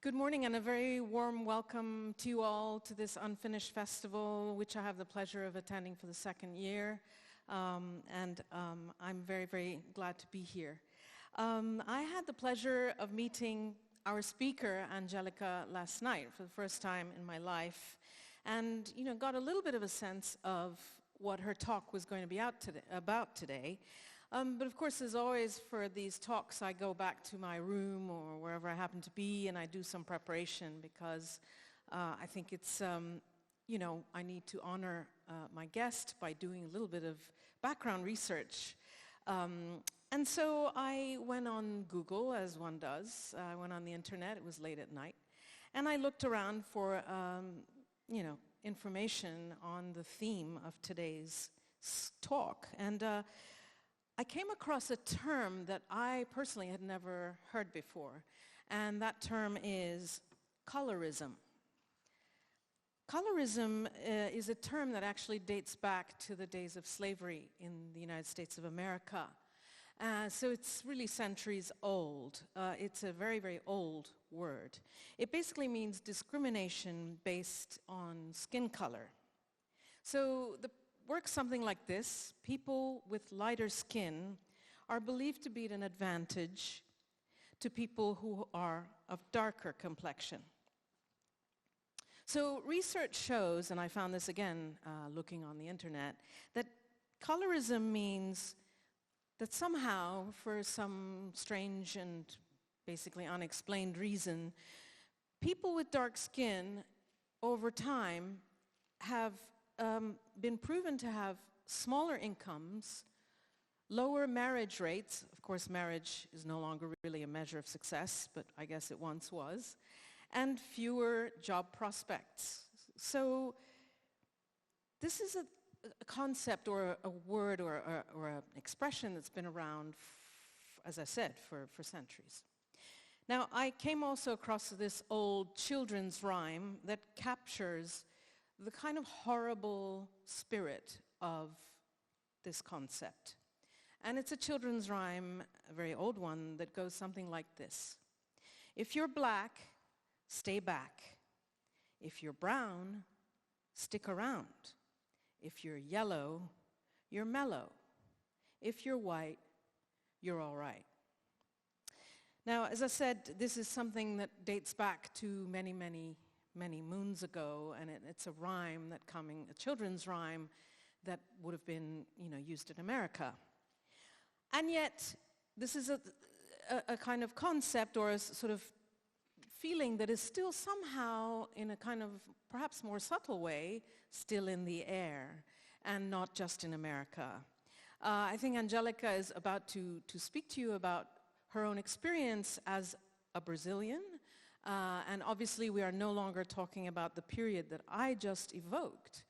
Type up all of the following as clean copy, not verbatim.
Good morning and a very warm welcome to you all to this Unfinished Festival, which I have the pleasure of attending for the second year. I'm very, very glad to be here. I had the pleasure of meeting our speaker, Angélica, last night for the first time in my life, and got a little bit of a sense of what her talk was going to be about today. But of course, as always, for these talks, I go back to my room or wherever I happen to be, and I do some preparation because I think it's, I need to honor my guest by doing a little bit of background research. And so I went on Google, as one does. I went on the internet. It was late at night. And I looked around for, information on the theme of today's talk. And I came across a term that I personally had never heard before, and that term is colorism. Colorism is a term that actually dates back to the days of slavery in the United States of America. So it's really centuries old. It's a very, very old word. It basically means discrimination based on skin color. So works something like this. People with lighter skin are believed to be at an advantage to people who are of darker complexion. So research shows, and I found this again looking on the internet, that colorism means that somehow, for some strange and basically unexplained reason, people with dark skin over time have been proven to have smaller incomes, lower marriage rates. Of course, marriage is no longer really a measure of success, but I guess it once was, and fewer job prospects. So this is a concept or a word or an expression that's been around, as I said, for centuries. Now, I came also across this old children's rhyme that captures the kind of horrible spirit of this concept. And it's a children's rhyme, a very old one, that goes something like this. If you're black, stay back. If you're brown, stick around. If you're yellow, you're mellow. If you're white, you're all right. Now, as I said, this is something that dates back to many, many moons ago, and it's a rhyme a children's rhyme that would have been, used in America. And yet, this is a kind of concept or a sort of feeling that is still somehow, in a kind of perhaps more subtle way, still in the air, and not just in America. I think Angélica is about to speak to you about her own experience as a Brazilian. And obviously, we are no longer talking about the period that I just evoked.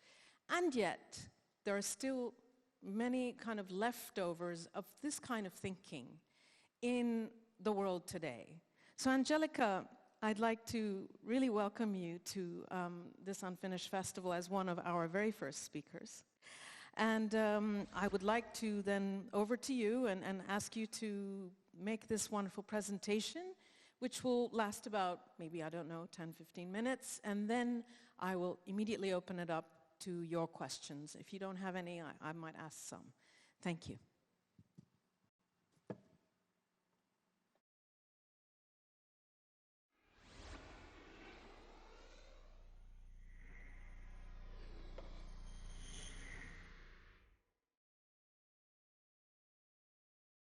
And yet, there are still many kind of leftovers of this kind of thinking in the world today. So Angélica, I'd like to really welcome you to this Unfinished Festival as one of our very first speakers. And I would like to then over to you and ask you to make this wonderful presentation, which will last about maybe, 10, 15 minutes, and then I will immediately open it up to your questions. If you don't have any, I might ask some. Thank you.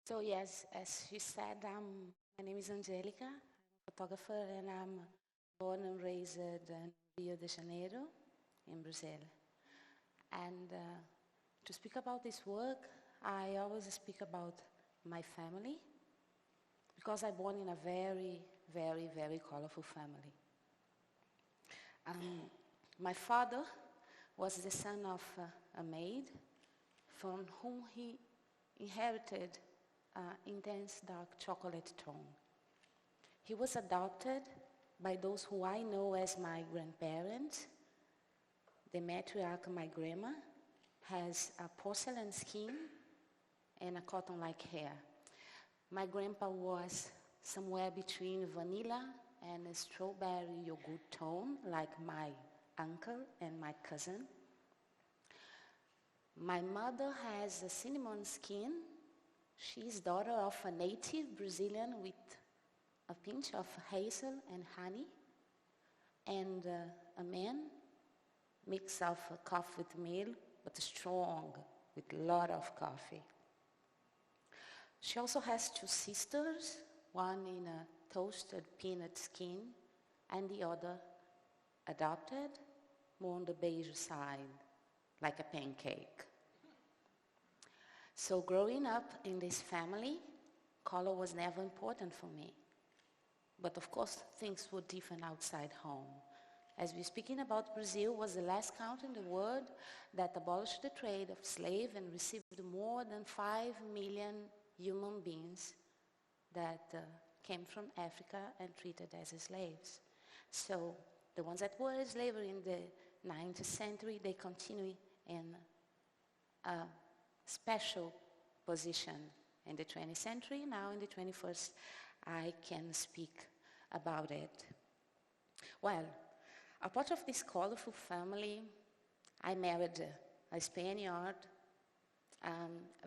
So yes, as she said, my name is Angélica. I'm a photographer, and I'm born and raised in Rio de Janeiro, in Brazil. And to speak about this work, I always speak about my family, because I'm born in a very, very, very colorful family. My father was the son of a maid, from whom he inherited intense dark chocolate tone. He was adopted by those who I know as my grandparents. The matriarch, my grandma, has a porcelain skin and a cotton-like hair. My grandpa was somewhere between vanilla and a strawberry yogurt tone, like my uncle and my cousin. My mother has a cinnamon skin. She's daughter of a native Brazilian with a pinch of hazel and honey, and a man mix of coffee with milk, but strong, with a lot of coffee. She also has two sisters, one in a toasted peanut skin, and the other adopted, more on the beige side, like a pancake. So growing up in this family, color was never important for me. But of course, things were different outside home. As we're speaking about, Brazil was the last country in the world that abolished the trade of slaves and received more than 5 million human beings that came from Africa and treated as slaves. So the ones that were slavery in the 19th century, they continue in a special position in the 20th century. Now in the 21st, I can speak about it. Well, a part of this colorful family, I married a Spaniard,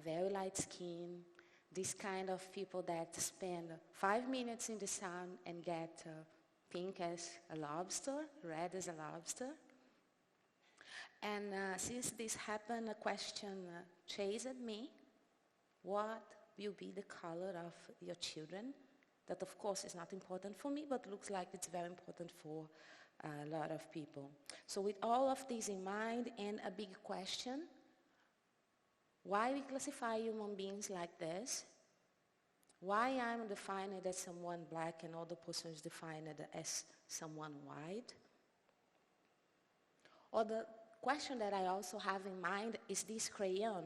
very light skin, this kind of people that spend 5 minutes in the sun and get pink as a lobster, red as a lobster. And since this happened, a question chased me: what will be the color of your children? That of course is not important for me, but looks like it's very important for a lot of people. So with all of this in mind and a big question, why we classify human beings like this? Why I'm defined as someone black and other person is defined as someone white? Or the question that I also have in mind is this crayon,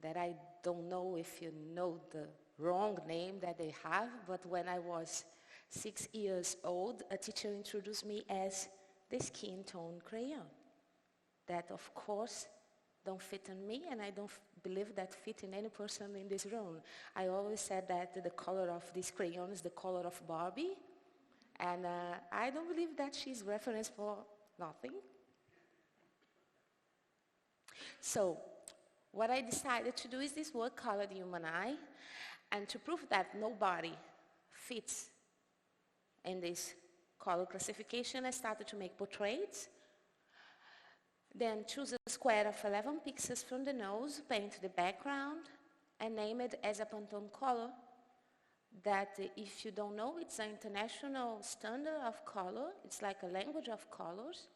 that I don't know if you know the wrong name that they have, but when I was 6 years old, a teacher introduced me as the skin tone crayon. That of course don't fit on me, and I don't believe that fit in any person in this room. I always said that the color of this crayon is the color of Barbie, and I don't believe that she's reference for nothing. So what I decided to do is this work called Humanae, and to prove that nobody fits in this color classification, I started to make portraits. Then choose a square of 11 pixels from the nose, paint the background, and name it as a Pantone color. That, if you don't know, it's an international standard of color. It's like a language of colors.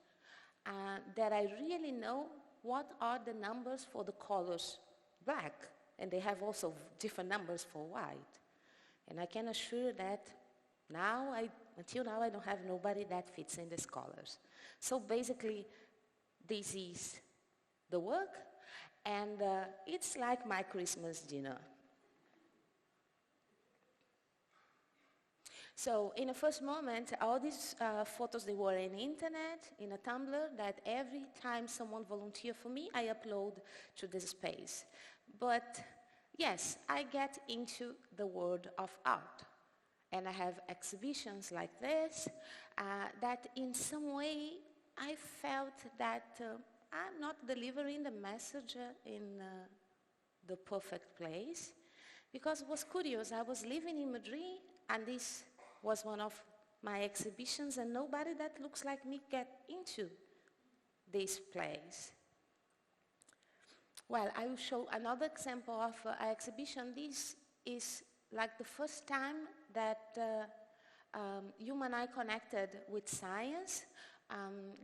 That I really know what are the numbers for the colors black. And they have also different numbers for white. And I can assure that until now, I don't have nobody that fits in these colors. So basically, this is the work, and it's like my Christmas dinner. So in the first moment, all these photos, they were in the internet, in a Tumblr, that every time someone volunteered for me, I upload to this space. But yes, I get into the world of art. And I have exhibitions like this, that in some way I felt that I'm not delivering the message in the perfect place. Because it was curious, I was living in Madrid, and this was one of my exhibitions, and nobody that looks like me get into this place. Well, I will show another example of an exhibition. This is like the first time that Humanae connected with science.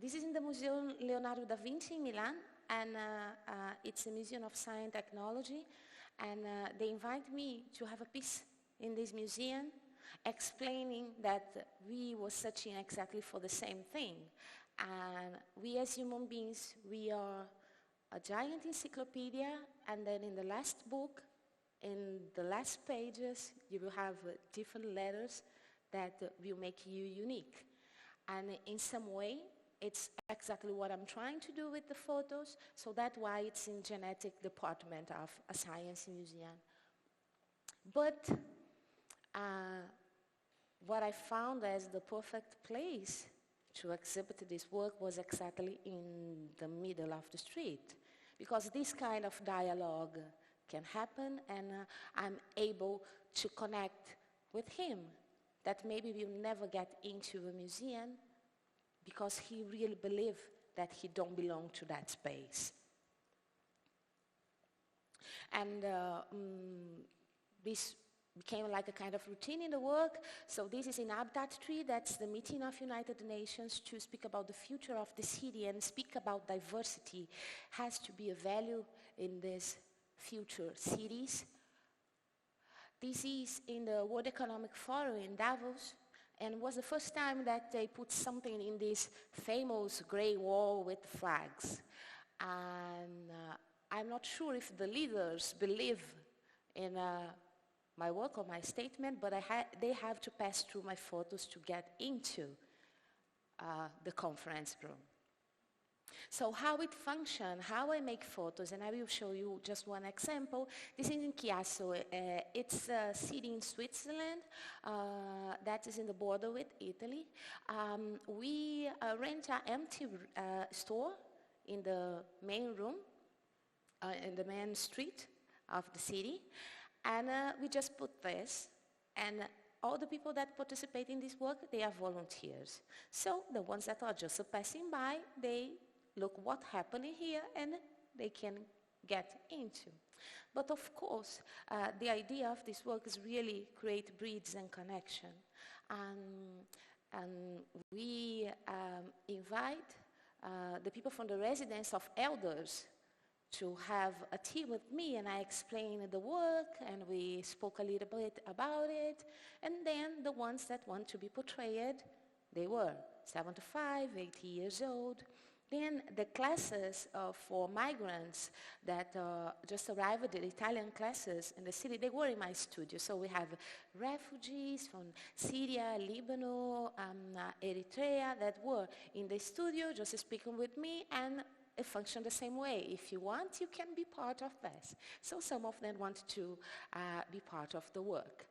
This is in the Museum Leonardo da Vinci in Milan, and it's a museum of science and technology. And they invite me to have a piece in this museum explaining that we were searching exactly for the same thing. And we as human beings, we are a giant encyclopedia, and then in the last book, in the last pages, you will have different letters that will make you unique. And in some way, it's exactly what I'm trying to do with the photos, so that's why it's in genetic department of a science museum. But what I found as the perfect place to exhibit this work was exactly in the middle of the street, because this kind of dialogue can happen, and I'm able to connect with him that maybe will never get into a museum because he really believes that he don't belong to that space. And this became like a kind of routine in the work. So this is in Habitat 3, that's the meeting of United Nations to speak about the future of the city and speak about diversity. Has to be a value in these future cities. This is in the World Economic Forum in Davos, and was the first time that they put something in this famous gray wall with flags. And I'm not sure if the leaders believe in my work or my statement, but they have to pass through my photos to get into the conference room. So how it functions, how I make photos, and I will show you just one example. This is in Chiasso. It's a city in Switzerland that is in the border with Italy. We rent an empty store in the main room, in the main street of the city. And we just put this, and all the people that participate in this work, they are volunteers. So the ones that are just passing by, they look what happened here, and they can get into. But of course, the idea of this work is really create bridges and connection. And we invite the people from the residence of elders to have a tea with me, and I explained the work, and we spoke a little bit about it. And then the ones that want to be portrayed, they were 75, 80 years old. Then the classes for migrants that just arrived, the Italian classes in the city, they were in my studio. So we have refugees from Syria, Lebanon, Eritrea that were in the studio just speaking with me, and it functions the same way. If you want, you can be part of this. So some of them want to be part of the work.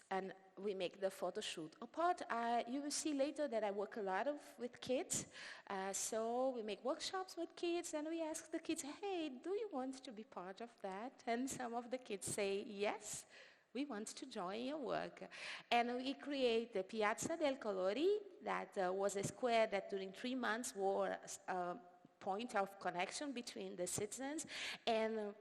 And we make the photo shoot. Apart, you will see later that I work a lot with kids. So we make workshops with kids, and we ask the kids, hey, do you want to be part of that? And some of the kids say, yes, we want to join your work. And we create the Piazza del Colori, that was a square that during 3 months was point of connection between the citizens, and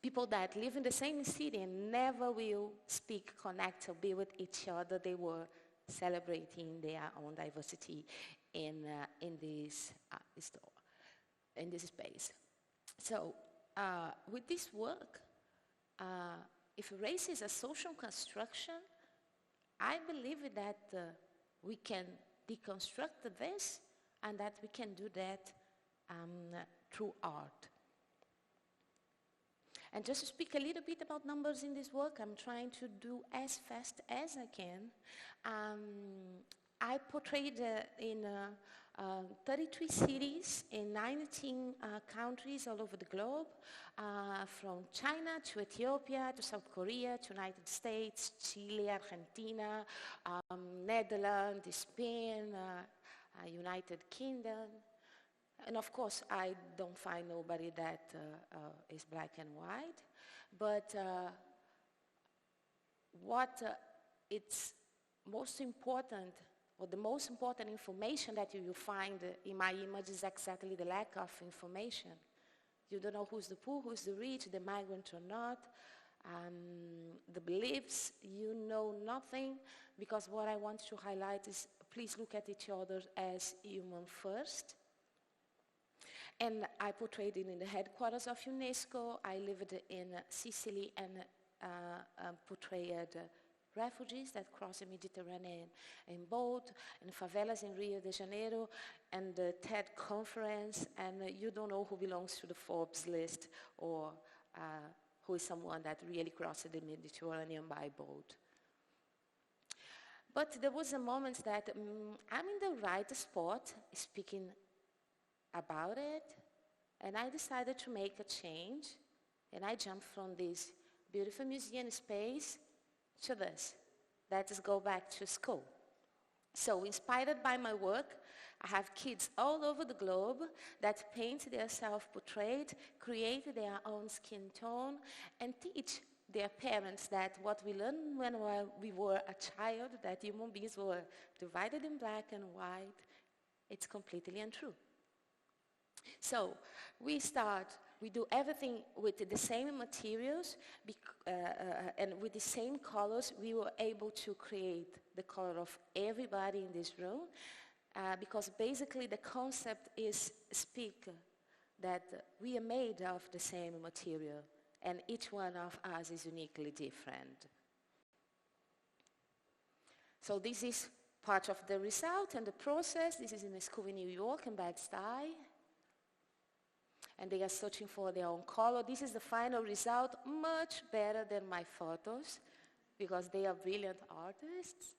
people that live in the same city and never will speak, connect, or be with each other. They were celebrating their own diversity in this space. So with this work, if race is a social construction, I believe that we can deconstruct this, and that we can do that through art. And just to speak a little bit about numbers in this work, I'm trying to do as fast as I can. I portrayed in 33 cities in 19 countries all over the globe, from China to Ethiopia to South Korea to United States, Chile, Argentina, Netherlands, Spain, United Kingdom. And of course, I don't find nobody that is black and white. But what it's most important, or the most important information that you will find in my image is exactly the lack of information. You don't know who's the poor, who's the rich, the migrant or not. The beliefs, you know nothing, because what I want to highlight is please look at each other as human first. And I portrayed it in the headquarters of UNESCO. I lived in Sicily and portrayed refugees that cross the Mediterranean in boat, and favelas in Rio de Janeiro, and the TED conference, and you don't know who belongs to the Forbes list, or who is someone that really crossed the Mediterranean by boat. But there was a moment that I'm in the right spot speaking about it, and I decided to make a change, and I jumped from this beautiful museum space to this. let's go back to school. So inspired by my work, I have kids all over the globe that paint their self-portrait, create their own skin tone, and teach their parents that what we learned when we were a child, that human beings were divided in black and white, it's completely untrue. So we do everything with the same materials and with the same colors. We were able to create the color of everybody in this room because basically the concept is that we are made of the same material and each one of us is uniquely different. So this is part of the result and the process. This is in a school in New York, in Bed-Stuy. And they are searching for their own color. This is the final result, much better than my photos, because they are brilliant artists.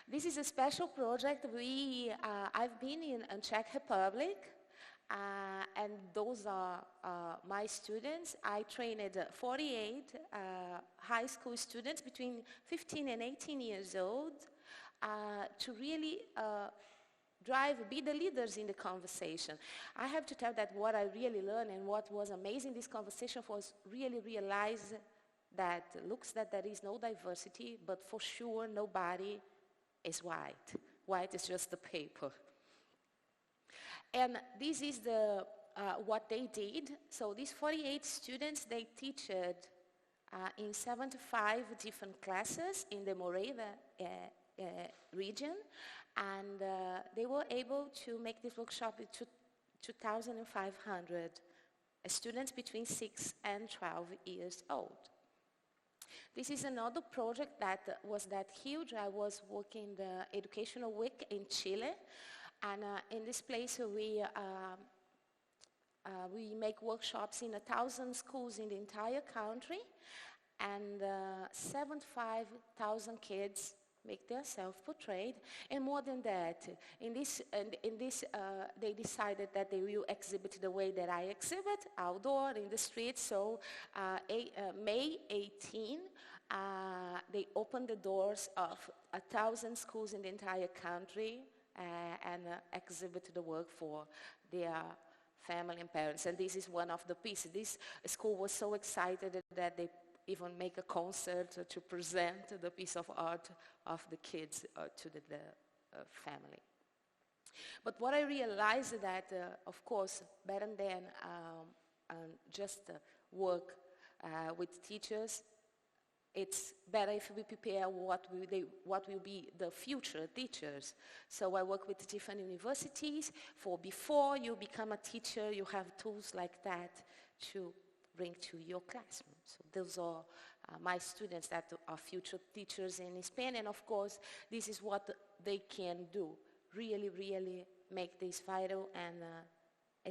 This is a special project. I've been in Czech Republic, and those are my students. I trained 48 high school students between 15 and 18 years old to really be the leaders in the conversation. I have to tell that what I really learned and what was amazing in this conversation was really realize that looks that there is no diversity, but for sure nobody is white. White is just the paper. And this is what they did. So these 48 students, they teached in 75 different classes in the Morava region. And they were able to make this workshop with 2,500 students between 6 and 12 years old. This is another project that was that huge. I was working the Educational Week in Chile. And in this place we make workshops in 1,000 schools in the entire country. And 75,000 kids make their self-portrait, and more than that, they decided that they will exhibit the way that I exhibit, outdoor, in the streets. So May 18, they opened the doors of 1,000 schools in the entire country and exhibit the work for their family and parents. And this is one of the pieces. This school was so excited that they even make a concert to present the piece of art of the kids to the family. But what I realized that, of course, better than just work with teachers, it's better if we prepare what will be the future teachers. So I work with different universities. For before you become a teacher, you have tools like that to bring to your classroom. So those are my students that are future teachers in Spain. And of course, this is what they can do. Really, really make this vital and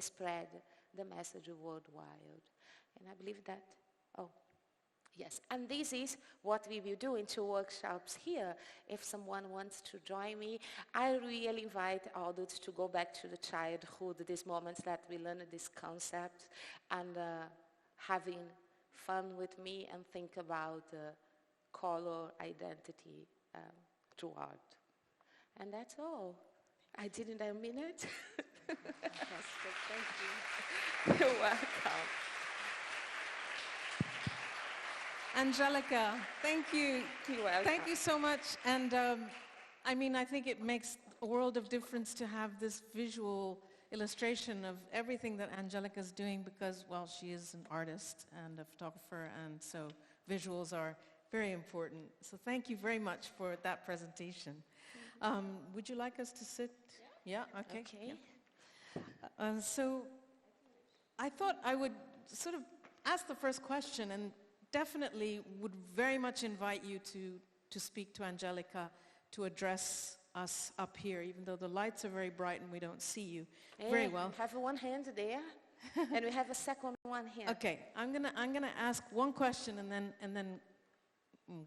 spread the message worldwide. And I believe that, yes. And this is what we will do in 2 workshops here. If someone wants to join me, I really invite adults to go back to the childhood, these moments that we learn this concept, and having fun with me and think about color identity through art. And that's all. I didn't a minute. Fantastic, thank you. You're welcome. Angélica, thank you. You're welcome. Thank you so much. And I mean, I think it makes a world of difference to have this visual illustration of everything that Angélica's doing because, well, she is an artist and a photographer, and so visuals are very important. So thank you very much for that presentation. Would you like us to sit? Yeah, okay. Yeah. So I thought I would sort of ask the first question, and definitely would very much invite you to speak to Angélica, to address us up here, even though the lights are very bright and we don't see you very well. We have one hand there, and we have a second one here. Okay, I'm gonna ask one question and then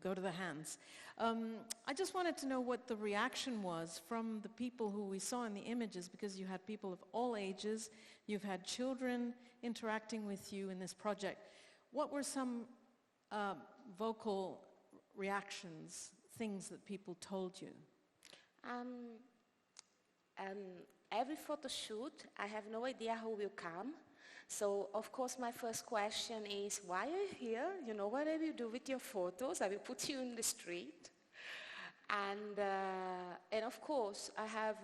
go to the hands. I just wanted to know what the reaction was from the people who we saw in the images, because you had people of all ages, you've had children interacting with you in this project. What were some vocal reactions, things that people told you? Every photo shoot, I have no idea who will come. So, of course, my first question is, why are you here? You know what I will do with your photos? I will put you in the street. And of course, I have,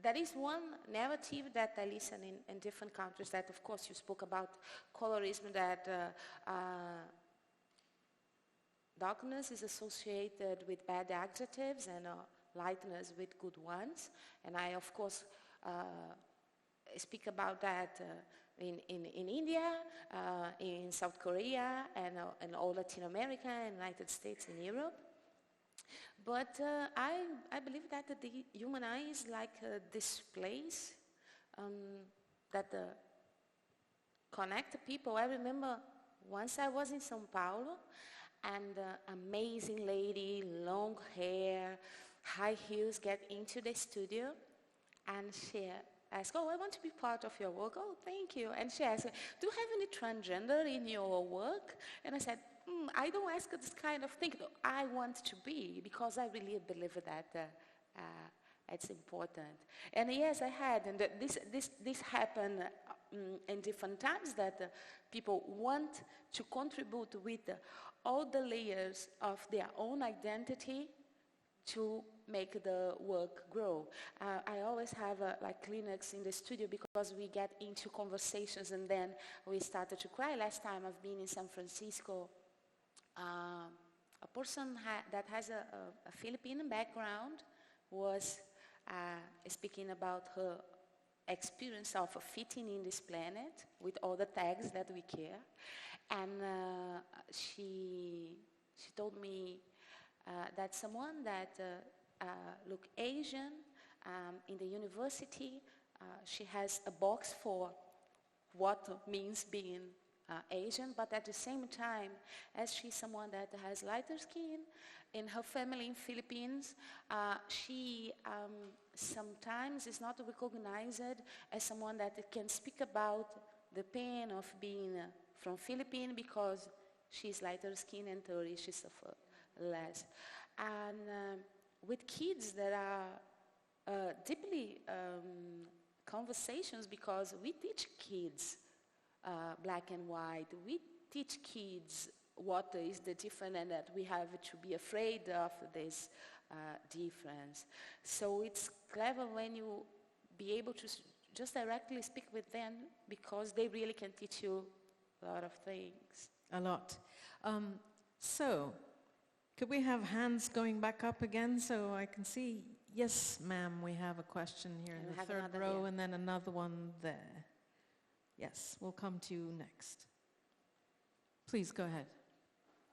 there is one narrative that I listen in different countries that, of course, you spoke about colorism, that darkness is associated with bad adjectives and lightness with good ones. And I, of course, speak about that in India, in South Korea, and all Latin America, and United States and Europe. But I believe that the Humanae is like this place that connect people. I remember once I was in São Paulo, and amazing lady, long hair, high heels, get into the studio, and she asked, oh, I want to be part of your work. Oh, thank you. And she asked, do you have any transgender in your work? And I said, I don't ask this kind of thing. I want to be, because I really believe that it's important. And yes, I had, and this happened in different times, that people want to contribute with all the layers of their own identity to make the work grow. I always have like Kleenex in the studio, because we get into conversations and then we started to cry. Last time I've been in San Francisco, a person that has a Philippine background was speaking about her experience of fitting in this planet with all the tags that we care. And she told me that someone that looked Asian in the university, she has a box for what means being Asian, but at the same time, as she's someone that has lighter skin, in her family in Philippines, she sometimes is not recognized as someone that can speak about the pain of being from Philippines, because she's lighter skin and thirdly she suffers less. And with kids that are deeply conversations, because we teach kids black and white. We teach kids what is the difference, and that we have to be afraid of this difference. So it's clever when you be able to just directly speak with them, because they really can teach you a lot of things. A lot. So, could we have hands going back up again so I can see? Yes, ma'am, we have a question here in the third row, and then another one there. Yes, we'll come to you next. Please go ahead.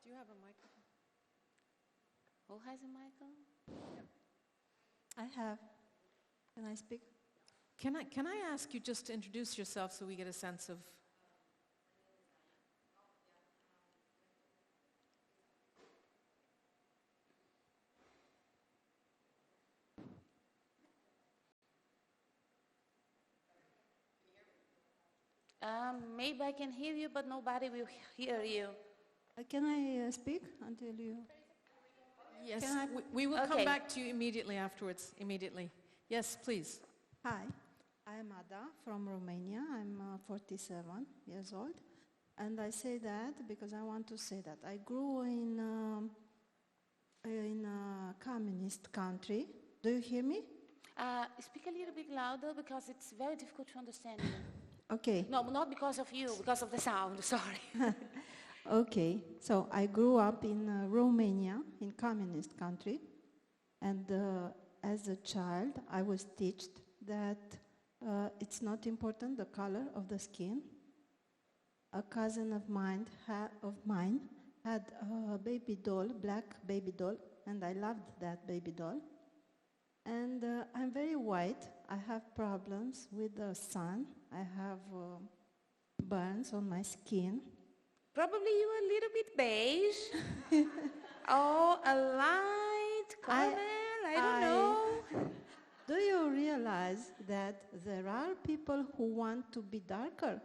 Do you have a microphone? Who has a microphone? I have. Can I speak? Can I ask you just to introduce yourself so we get a sense of... Maybe I can hear you, but nobody will hear you. Can I speak until you... Yes, we will come back to you immediately afterwards, immediately. Yes, please. Hi, I'm Ada from Romania. I'm 47 years old. And I say that because I want to say that I grew in a communist country. Do you hear me? Speak a little bit louder, because it's very difficult to understand you. Okay. No, not because of you, because of the sound, sorry. Okay, so I grew up in Romania, in communist country, and as a child I was taught that it's not important the color of the skin. A cousin of mine had a baby doll, black baby doll, and I loved that baby doll. And I'm very white. I have problems with the sun. I have burns on my skin. Probably you are a little bit beige. Oh, a light caramel, I don't know. Do you realize that there are people who want to be darker?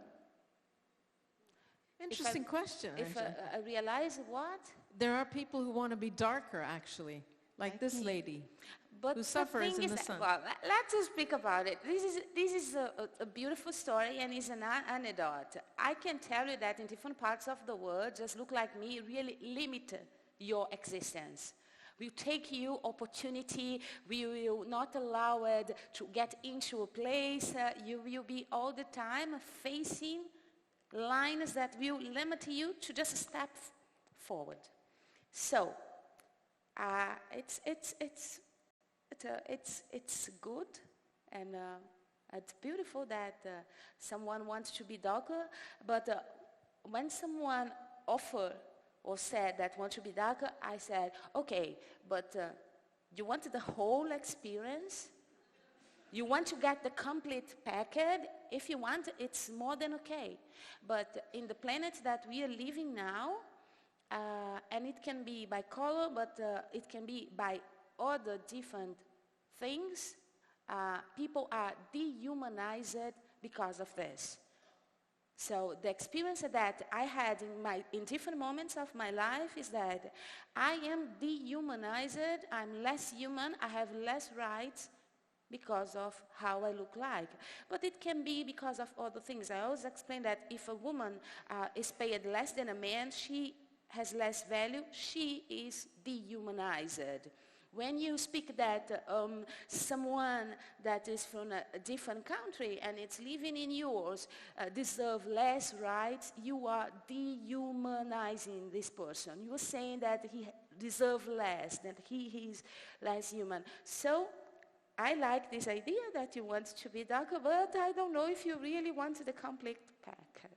Interesting question. If I realize what? there are people who want to be darker, actually, like this lady, But who the suffers thing in is the that, sun. well, let's speak about it. This is a beautiful story and is an anecdote. I can tell you that in different parts of the world, just look like me, really limit your existence. We take you opportunity. We will not allow it to get into a place. You will be all the time facing lines that will limit you to just step forward. So it's good and it's beautiful that someone wants to be darker, but when someone offered or said that want to be darker, I said, okay, but you want the whole experience? You want to get the complete package? If you want, it's more than okay. But in the planet that we are living now, and it can be by color, but it can be by other different things, people are dehumanized because of this. So the experience that I had in different moments of my life is that I am dehumanized, I'm less human, I have less rights because of how I look like. But it can be because of other things. I always explain that if a woman is paid less than a man, she has less value, she is dehumanized. When you speak that someone that is from a different country and it's living in yours deserve less rights, you are dehumanizing this person. You are saying that he deserves less, that he is less human. So I like this idea that you want to be darker, but I don't know if you really want the complete package.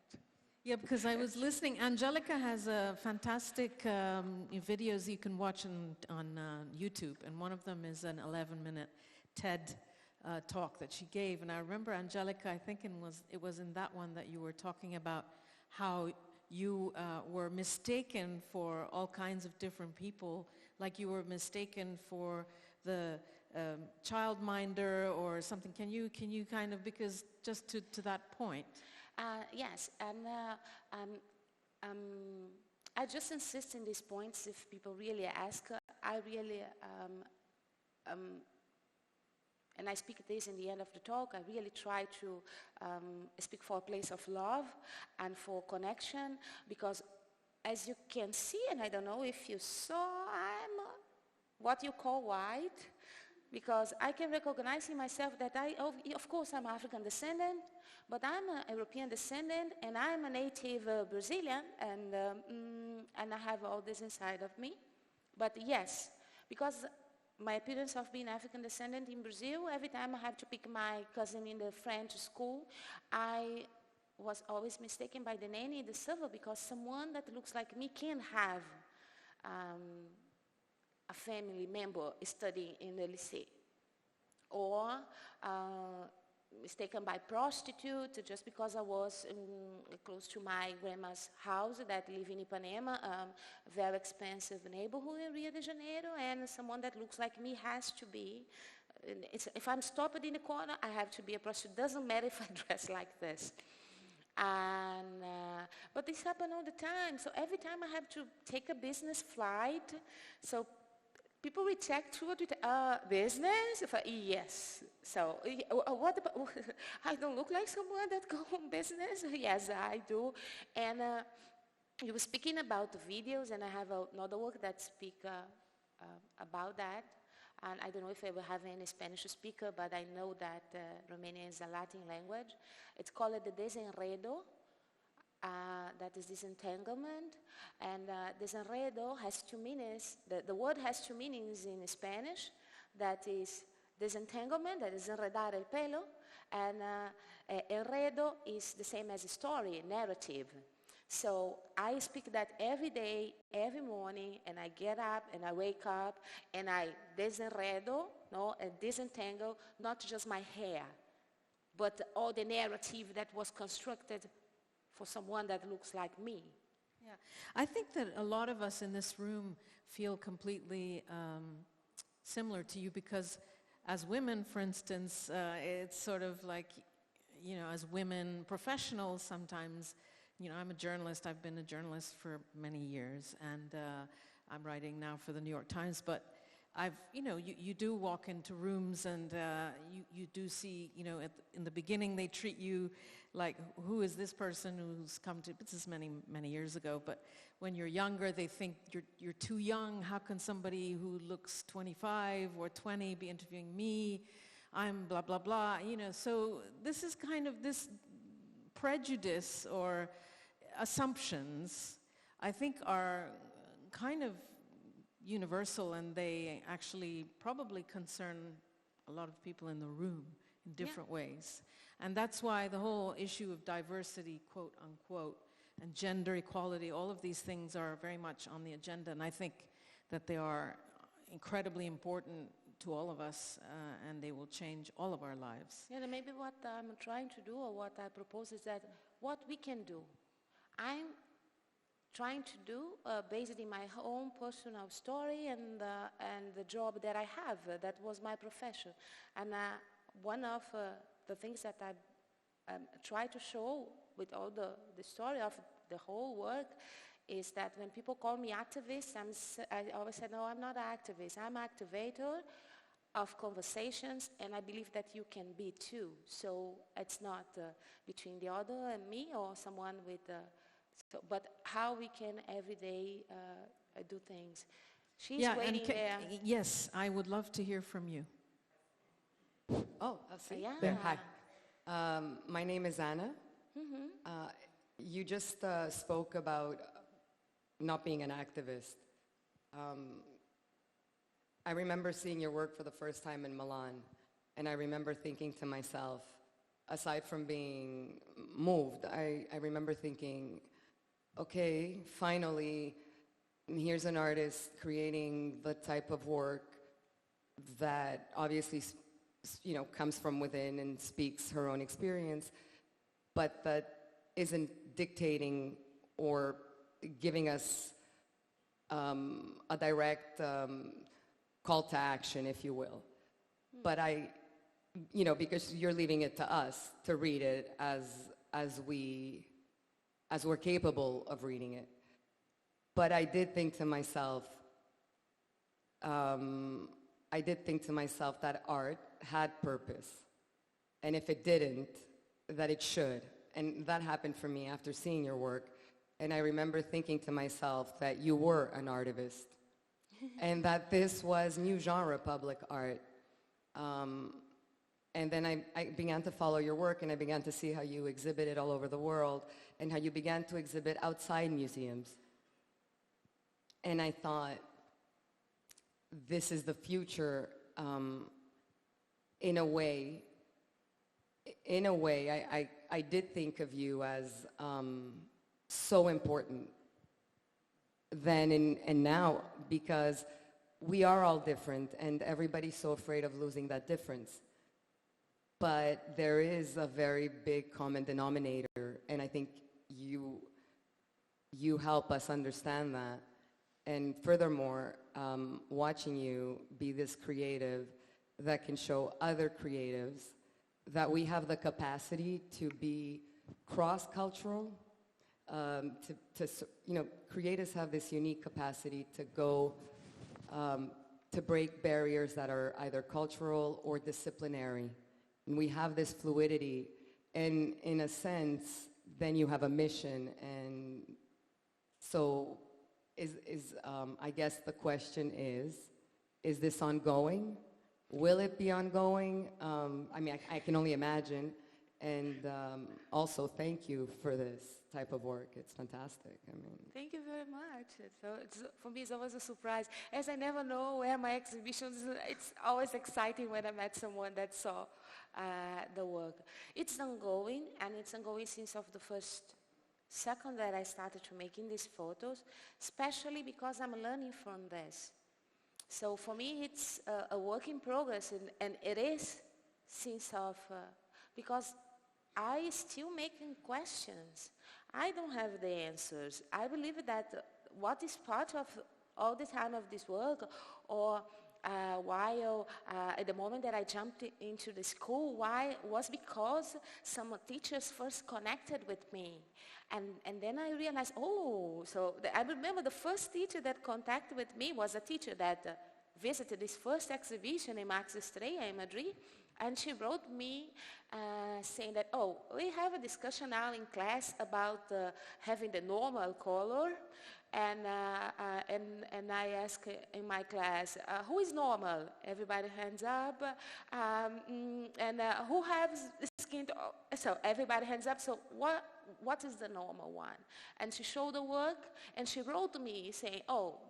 Yeah, because I was listening. Angélica has fantastic videos you can watch on YouTube, and one of them is an 11-minute TED talk that she gave. And I remember, Angélica, I think it was in that one that you were talking about how you were mistaken for all kinds of different people, like you were mistaken for the childminder or something. Can you kind of, because just to that point. Yes, and I just insist in these points if people really ask. I really, and I speak this in the end of the talk, I really try to speak for a place of love and for connection, because as you can see, and I don't know if you saw, I'm what you call white, because I can recognize in myself that of course I'm African descendant, but I'm a European descendant and I'm a native Brazilian, and I have all this inside of me. But yes, because my appearance of being African descendant in Brazil, every time I have to pick my cousin in the French school, I was always mistaken by the nanny in the server, because someone that looks like me can have a family member studying in the lycée, or mistaken by prostitute just because I was close to my grandma's house that live in Ipanema, very expensive neighborhood in Rio de Janeiro, and someone that looks like me has to be. If I'm stopped in the corner, I have to be a prostitute. Doesn't matter if I dress like this. And, but this happens all the time. So every time I have to take a business flight, so people reject through business? Yes. So what about, I don't look like someone that go on business? Yes, I do. And you were speaking about the videos, and I have another work that speak about that. And I don't know if I will have any Spanish speaker, but I know that Romanian is a Latin language. It's called the desenredo. That is disentanglement, and desenredo has two meanings. The word has two meanings in Spanish. That is disentanglement, that is enredar el pelo, and enredo is the same as a story, narrative. So I speak that every day, every morning, and I get up and I wake up and I desenredo, and disentangle, not just my hair, but all the narrative that was constructed for someone that looks like me. Yeah, I think that a lot of us in this room feel completely similar to you, because as women, for instance, it's sort of like, as women professionals sometimes you know, I'm a journalist. I've been a journalist for many years, and I'm writing now for the New York Times. But you do walk into rooms, and you do see, you know, in the beginning they treat you like, who is this person who's come to? This is many, many years ago. But when you're younger, they think you're too young. How can somebody who looks 25 or 20 be interviewing me? I'm blah blah blah. You know, so this is kind of this prejudice or assumptions, I think, are kind of universal, and they actually probably concern a lot of people in the room in different ways. And that's why the whole issue of diversity, quote unquote, and gender equality, all of these things are very much on the agenda, and I think that they are incredibly important to all of us, and they will change all of our lives. Yeah, and maybe what I'm trying to do, or what I propose, is that what we can do. I'm trying to do based in my own personal story and the job that I have. That was my profession. And one of the things that I try to show with all the story of the whole work is that when people call me activist, I always say, no, I'm not an activist. I'm an activator of conversations, and I believe that you can be too. So it's not between the other and me, or someone with, but how we can every day do things. She's waiting there. Yes, I would love to hear from you. Oh, I'll see. Yeah. There, hi. My name is Anna. You just spoke about not being an activist. I remember seeing your work for the first time in Milan, and I remember thinking to myself, aside from being moved, I remember thinking, okay, finally, here's an artist creating the type of work that obviously, you know, comes from within and speaks her own experience, but that isn't dictating or giving us a direct call to action, if you will. But you know, because you're leaving it to us to read it as we're capable of reading it. But I did think to myself, that art had purpose, and if it didn't, that it should. And that happened for me after seeing your work. And I remember thinking to myself that you were an artivist, and that this was new genre public art. And then I began to follow your work, and I began to see how you exhibited all over the world, and how you began to exhibit outside museums. And I thought, this is the future. In a way, I did think of you as so important then and now, because we are all different, and everybody's so afraid of losing that difference. But there is a very big common denominator, and I think you help us understand that. And furthermore, watching you be this creative that can show other creatives that we have the capacity to be cross-cultural, you know, creatives have this unique capacity to go, to break barriers that are either cultural or disciplinary. And we have this fluidity, and in a sense, then you have a mission. And so I guess the question is this ongoing? Will it be ongoing? I mean, I can only imagine. And also, thank you for this type of work. It's fantastic. I mean, thank you very much. For me, it's always a surprise. As I never know where my exhibitions, it's always exciting when I met someone that saw the work. It's ongoing, and it's ongoing since of the first second that I started to making these photos, especially because I'm learning from this. So for me, it's a work in progress, and it is since of, because I still making questions. I don't have the answers. I believe that what is part of all the time of this work, or while at the moment that I jumped into the school, why was because some teachers first connected with me. And then I realized, I remember the first teacher that contacted with me was a teacher that visited this first exhibition in Max Estrella in Madrid. And she wrote me saying that, we have a discussion now in class about having the normal color. And I ask in my class, who is normal? Everybody hands up. Who has the skin? So everybody hands up. So what is the normal one? And she showed the work, and she wrote to me saying,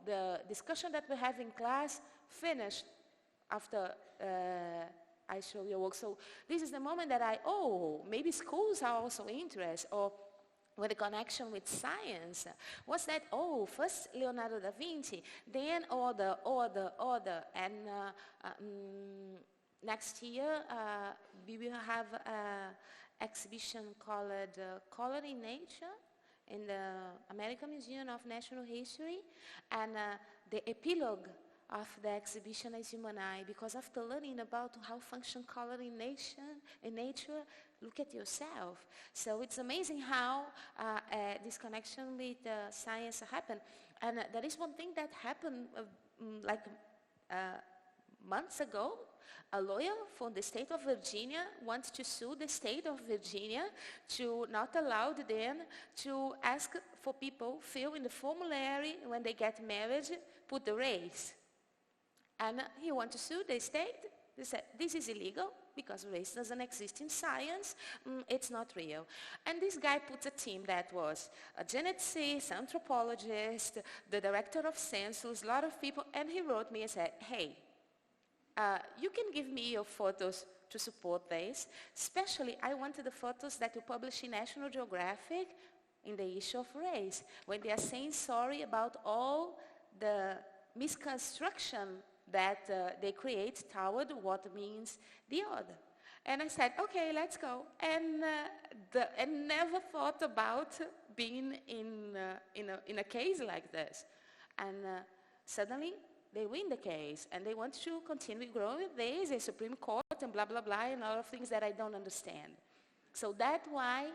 the discussion that we have in class finished after I show your work. So this is the moment that maybe schools are also interested, or with the connection with science, was that, first Leonardo da Vinci, then order. And next year, we will have an exhibition called Color in Nature in the American Museum of Natural History. And the epilogue of the exhibition is Humanae, because after learning about how function color in nature, look at yourself. So it's amazing how this connection with science happened. And there is one thing that happened months ago. A lawyer from the state of Virginia wants to sue the state of Virginia to not allow them to ask for people fill in the formulary when they get married, put the race. And he wants to sue the state. They said, this is illegal because race doesn't exist in science. It's not real. And this guy puts a team that was a geneticist, anthropologist, the director of census, a lot of people. And he wrote me and said, hey, you can give me your photos to support this. Especially, I wanted the photos that you publish in National Geographic in the issue of race, when they are saying sorry about all the misconstruction that they create toward what means the other. And I said, okay, let's go. And never thought about being in a case like this. And suddenly, they win the case, and they want to continue growing with this, a Supreme Court, and blah, blah, blah, and a lot of things that I don't understand. So that's why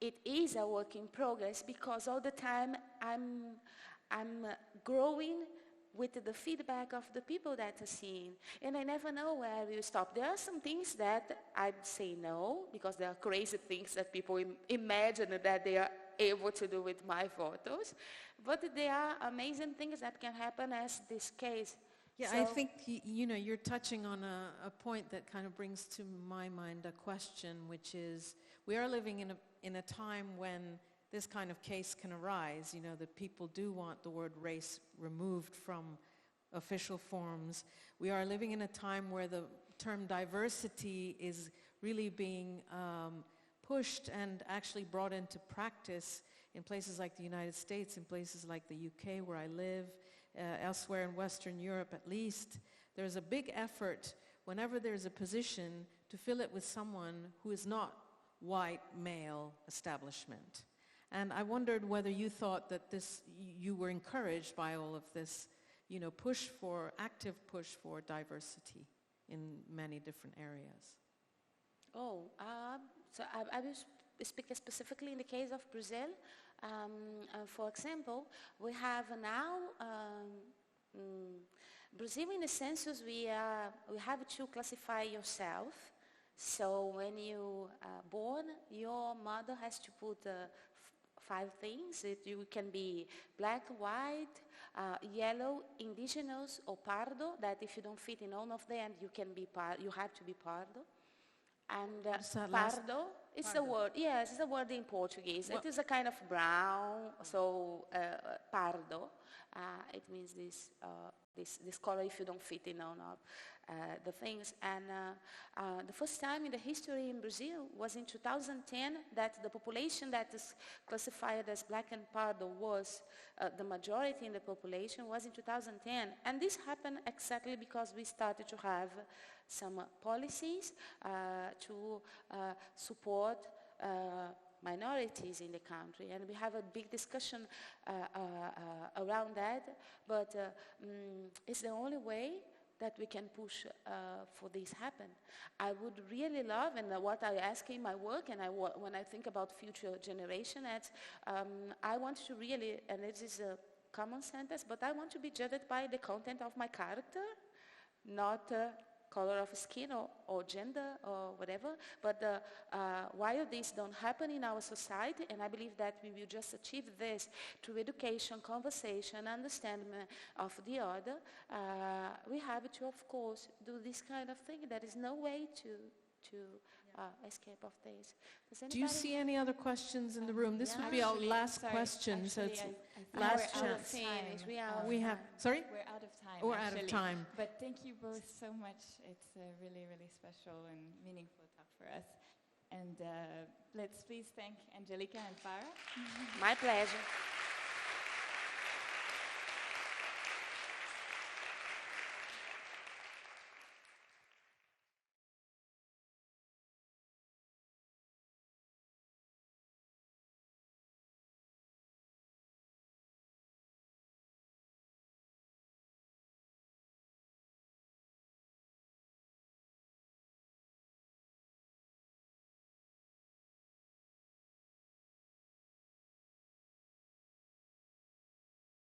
it is a work in progress, because all the time I'm growing with the feedback of the people that are seeing. And I never know where we stop. There are some things that I'd say no, because there are crazy things that people imagine that they are able to do with my photos. But there are amazing things that can happen as this case. Yeah, so I think, you're touching on a point that kind of brings to my mind a question, which is, we are living in a time when this kind of case can arise, that people do want the word race removed from official forms. We are living in a time where the term diversity is really being pushed and actually brought into practice in places like the United States, in places like the UK where I live, elsewhere in Western Europe at least. There's a big effort whenever there's a position to fill it with someone who is not white, male establishment. And I wondered whether you thought that you were encouraged by all of this, active push for diversity in many different areas. So I will speak specifically in the case of Brazil. For example, we have now, Brazil in the census, we have to classify yourself. So when you are born, your mother has to put 5 things. You can be black, white, yellow, indigenous, or pardo, that if you don't fit in all of them, you have to be pardo. And pardo, it's a word, yes, it's a word in Portuguese. It is a kind of brown, so pardo. It means this color if you don't fit in all of the things. And the first time in the history in Brazil was in 2010 that the population that is classified as black and pardo was the majority in the population was in 2010. And this happened exactly because we started to have some policies to support minorities in the country, and we have a big discussion around that, but it's the only way that we can push for this happen. I would really love, and what I ask in my work, and when I think about future generation, I want to really, and it is a common sentence, but I want to be judged by the content of my character, not color of skin or gender or whatever, but while this don't happen in our society, and I believe that we will just achieve this through education, conversation, understanding of the other, we have to, of course, do this kind of thing. There is no way to escape of this. Do you see any other questions in the room? This would be our last question, so it's last chance. We have, sorry? We're out of time. We're out of time. But thank you both so much. It's a really, really special and meaningful talk for us. And let's please thank Angélica and Farah. My pleasure.